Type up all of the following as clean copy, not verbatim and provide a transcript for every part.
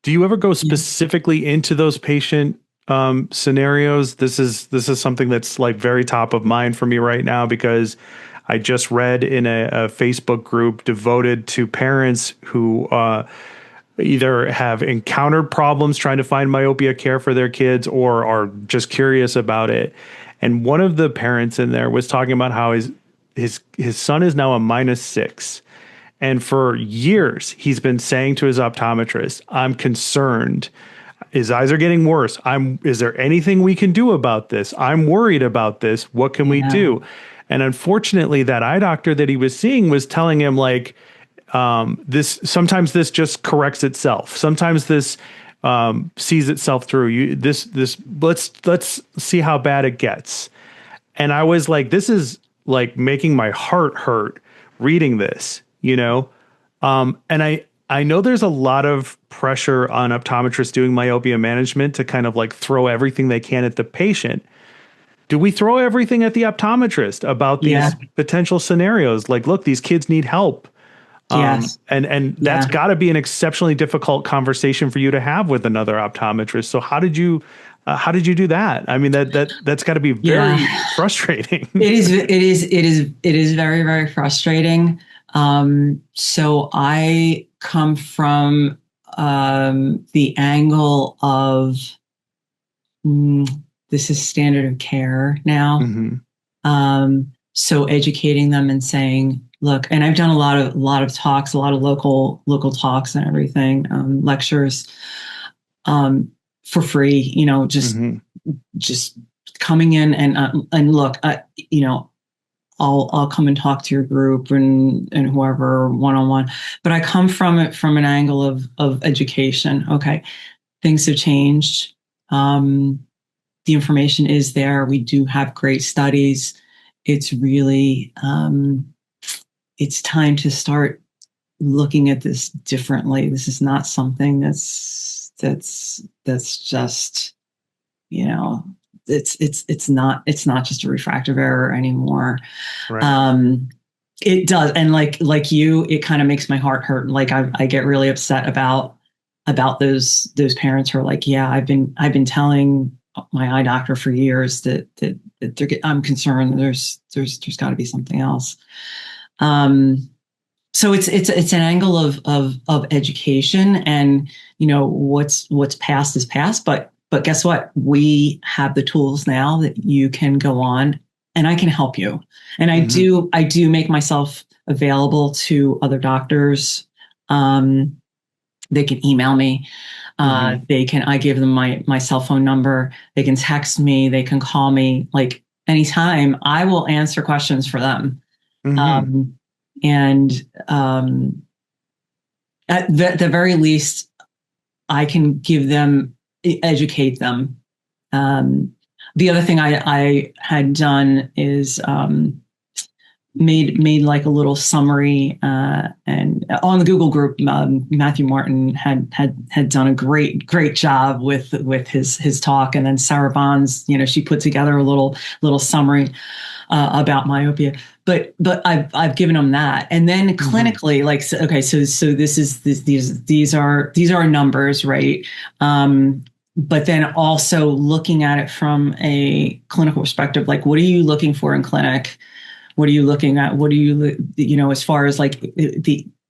Do you ever go specifically into those patient scenarios? This is something that's like very top of mind for me right now, because I just read in a Facebook group devoted to parents who either have encountered problems trying to find myopia care for their kids or are just curious about it. And one of the parents in there was talking about how his son is now a -6. And for years, he's been saying to his optometrist, I'm concerned. His eyes are getting worse. Is there anything we can do about this? I'm worried about this. What can we do? And unfortunately, that eye doctor that he was seeing was telling him like, sometimes this just corrects itself. Sometimes this sees itself through. Let's see how bad it gets. And I was like, this is like making my heart hurt reading this, you know? And I know there's a lot of pressure on optometrists doing myopia management to kind of like throw everything they can at the patient. Do we throw everything at the optometrist about these potential scenarios? Like, look, these kids need help. Yes. And that's got to be an exceptionally difficult conversation for you to have with another optometrist. So how did you do that? I mean, that's got to be very frustrating. It is very, very frustrating. So I come from the angle of this is standard of care now. Mm-hmm. So educating them and saying, look, and I've done a lot of talks, a lot of local talks and everything, lectures, for free, you know, just coming in and look, you know, I'll come and talk to your group and whoever one-on-one, but I come from it from an angle of education. Okay. Things have changed. The information is there. We do have great studies. It's really, it's time to start looking at this differently. This is not something that's just, you know, it's not just a refractive error anymore. Right. It does. And like you, it kind of makes my heart hurt. Like I get really upset about those parents who are like, yeah, I've been telling my eye doctor for years that I'm concerned there's got to be something else. So it's an angle of education, and you know what's past is past, but guess what? We have the tools now that you can go on and I can help you. And I do make myself available to other doctors. They can email me. I give them my cell phone number. They can text me. They can call me like anytime. I will answer questions for them. And at the very least, I can give them, educate them. The other thing I had done is made like a little summary, and on the Google group, Matthew Martin had done a great job with his talk, and then Sarah Bonds, you know, she put together a little summary about myopia. But I've given them that, and then clinically, like, okay, so these are numbers, right? But then also looking at it from a clinical perspective, like, what are you looking for in clinic? What are you looking at? What do you know, as far as like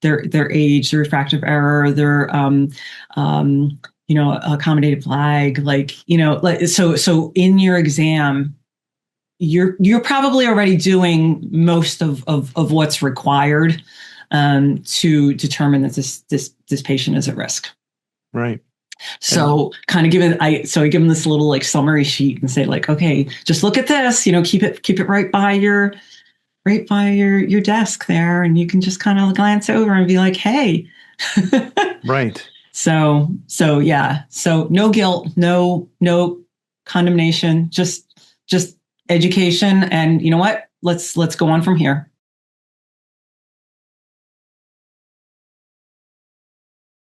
their age, their refractive error, their you know, accommodative lag, like, you know, like, so in your exam, you're probably already doing most of what's required to determine that this patient is at risk. Right. So kind of I give them this little like summary sheet and say like, okay, just look at this, you know, keep it right by your desk there, and you can just kind of glance over and be like, hey. Right. So yeah. So no guilt, no condemnation, just education. And you know what? Let's go on from here.